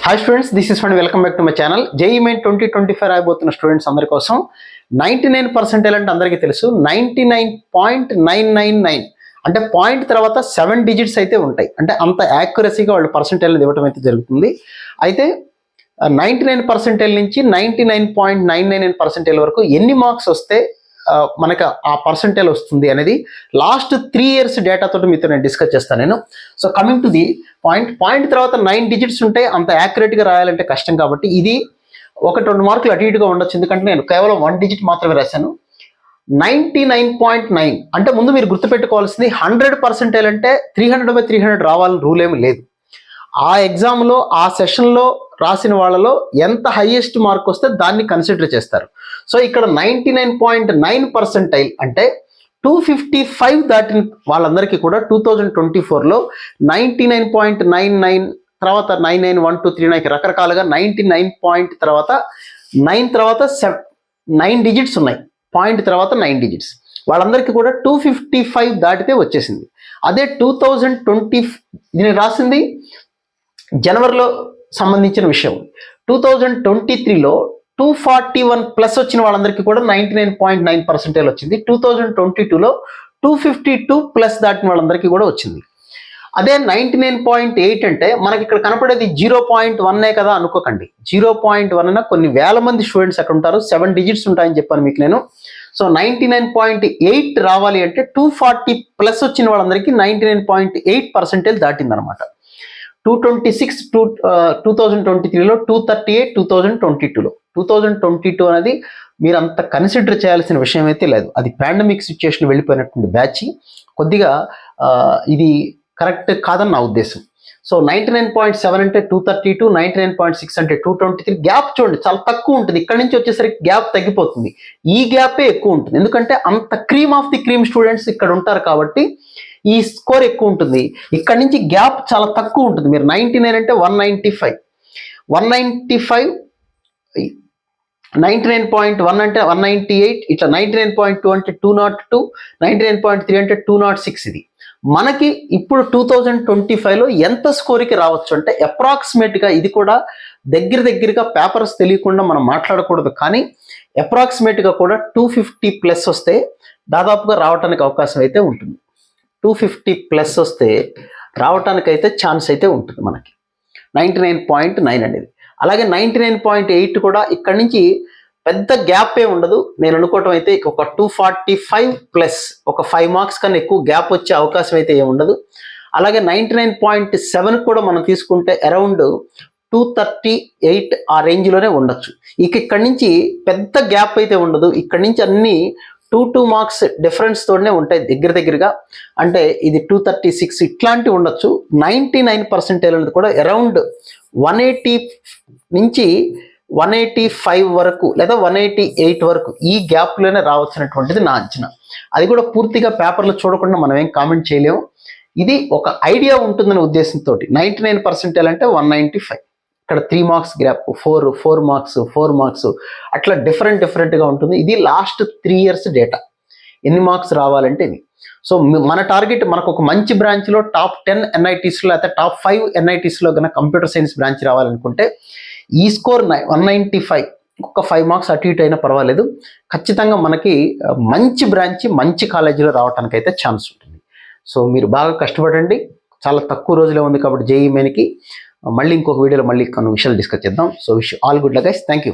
Hi students, this is fund. Welcome back to my channel. JEE main 2025 రాయబోతున్న students అందరి కోసం 99% అంటే అందరికీ తెలుసు. 99.999 అంటే పాయింట్ తర్వాత 7 డిజిట్స్ అయితే ఉంటాయి. అంటే అంత యాక్యురసీగా వాళ్ళు పర్సెంటేజ్ ఇవ్వడం అయితే జరుగుతుంది. అయితే 99% నుంచి 99.999% వరకు ఎన్ని మార్క్స్ వస్తే మనకు ఆ పర్సెంటేజ్ వస్తుంది అనేది లాస్ట్ 3 years డేటాతో మీతో నేను డిస్కస్ చేస్తాను నేను. So coming to the point తర్వాత 9 డిజిట్స్ ఉంటాయి. అంత యాక్యురేట్గా రాయాలంటే కష్టం కాబట్టి ఇది 1-2 మార్కులు అటు ఇటుగా ఉండొచ్చు. ఎందుకంటే నేను కేవలం 1 డిజిట్ మాత్రమే రాశాను. 99.9 అంటే ముందు మీరు గుర్తుపెట్టుకోవాల్సింది 100% అంటే 300/300 రావాలని రూల్ ఏమి లేదు. ఆ ఎగ్జామ్లో ఆ సెషన్లో రాసిన వాళ్ళలో ఎంత హైయెస్ట్ మార్క్ వస్తే దాన్ని కన్సిడర్ చేస్తారు. సో ఇక్కడ 99.9% అంటే 255 దాటిన వాళ్ళందరికీ కూడా 2024లో 99.99 తర్వాత 991239 రకరకాలుగా 99 పాయింట్ తర్వాత 9 డిజిట్స్ ఉన్నాయి. పాయింట్ తర్వాత 9 డిజిట్స్ వాళ్ళందరికీ కూడా 255 దాటితే వచ్చేసింది. అదే 2020 దీనికి రాసింది జనవరిలో సంబంధించిన విషయం. 2023లో 241+ వచ్చిన వాళ్ళందరికీ కూడా 99.9% వచ్చింది. 2022లో 252+ దాటిన వాళ్ళందరికీ కూడా వచ్చింది. అదే 99.8 అంటే మనకి ఇక్కడ కనపడేది 0.1 కదా అనుకోకండి. 0.1 అన్న కొన్ని వేల మంది స్టూడెంట్స్ అక్కడ ఉంటారు. 7 డిజిట్స్ ఉంటాయని చెప్పాను మీకు నేను. సో 99.8 రావాలి అంటే 240+ వచ్చిన వాళ్ళందరికీ 99.8% దాటిందనమాట. 226 2023లో 238 2022లో 2022 అనేది మీరు అంత కన్సిడర్ చేయాల్సిన విషయం అయితే లేదు. అది పాండమిక్ సిచ్యుయేషన్ వెళ్ళిపోయినటువంటి బ్యాచ్. కొద్దిగా ఇది కరెక్ట్ కాదని నా ఉద్దేశం. సో 99.7 అంటే 232, 99.6 అంటే 223. గ్యాప్ చూడండి చాలా తక్కువ ఉంటుంది. ఇక్కడ నుంచి వచ్చేసరికి గ్యాప్ తగ్గిపోతుంది. ఈ గ్యాపే ఎక్కువ ఉంటుంది. ఎందుకంటే అంత cream of the cream students ఇక్కడ ఉంటారు కాబట్టి ఈ స్కోర్ ఎక్కువ ఉంటుంది. ఇక్కడ నుంచి గ్యాప్ చాలా తక్కువ ఉంటుంది. మీరు 99 అంటే 195, 99.1 అంటే 198, ఇట్లా 99.2 అంటే 202, 99.3 అంటే 206. ఇది మనకి ఇప్పుడు 2025లో ఎంత స్కోర్కి రావచ్చు అంటే అప్రాక్సిమేట్గా ఇది కూడా దగ్గరగా పేపర్స్ తెలియకుండా మనం మాట్లాడకూడదు, కానీ అప్రాక్సిమేట్గా కూడా 250+ వస్తే దాదాపుగా రావడానికి అవకాశం అయితే ఉంటుంది. 250+ వస్తే రావటానికైతే ఛాన్స్ అయితే ఉంటుంది మనకి 99.9 అనేది. అలాగే 99.8 కూడా ఇక్కడ నుంచి పెద్ద గ్యాప్ ఏ ఉండదు. నేను అనుకోవటం అయితే ఒక 245+ ఒక 5 మార్క్స్ కన్నా ఎక్కువ గ్యాప్ వచ్చే అవకాశం అయితే ఏమి ఉండదు. అలాగే 99.7 కూడా మనం తీసుకుంటే అరౌండ్ 238 ఆ రేంజ్లోనే ఉండొచ్చు. ఇక్కడ నుంచి పెద్ద గ్యాప్ అయితే ఉండదు. ఇక్కడ నుంచి అన్ని 2 మార్క్స్ డిఫరెన్స్ తోనే ఉంటాయి దగ్గరగా. అంటే ఇది 236 ఇట్లాంటివి ఉండొచ్చు. 99% అనేది కూడా అరౌండ్ 180 నుంచి 185 వరకు లేదా 188 వరకు ఈ గ్యాప్లోనే రావచ్చినటువంటిది నా అంచనా. అది కూడా పూర్తిగా పేపర్లో చూడకుండా మనం ఏం కామెంట్ చేయలేము. ఇది ఒక ఐడియా ఉంటుందనే ఉద్దేశంతో 99% అంటే 195. ఇక్కడ 3 మార్క్స్ గ్యాప్, 4 మార్క్స్ అట్లా డిఫరెంట్గా ఉంటుంది. ఇది లాస్ట్ 3 years డేటా. ఎన్ని మార్క్స్ రావాలంటే ఇది. సో మన టార్గెట్ మనకు ఒక మంచి బ్రాంచ్లో టాప్ 10 NITస్లో అయితే టాప్ 5 NITస్లో కన్నా కంప్యూటర్ సైన్స్ బ్రాంచ్ రావాలనుకుంటే ఈ స్కోర్ 195, ఒక 5 మార్క్స్ అటు ఇటు అయినా పర్వాలేదు. ఖచ్చితంగా మనకి మంచి బ్రాంచ్ మంచి కాలేజీలో రావడానికి అయితే ఛాన్స్ ఉంటుంది. సో మీరు బాగా కష్టపడండి. చాలా తక్కువ రోజులే ఉంది కాబట్టి జేఈఈ మెయిన్కి మళ్ళీ ఇంకొక వీడియోలో మళ్ళీ కొన్ని విషయాలు డిస్కస్ చేద్దాం. So wish all good luck guys. Thank you.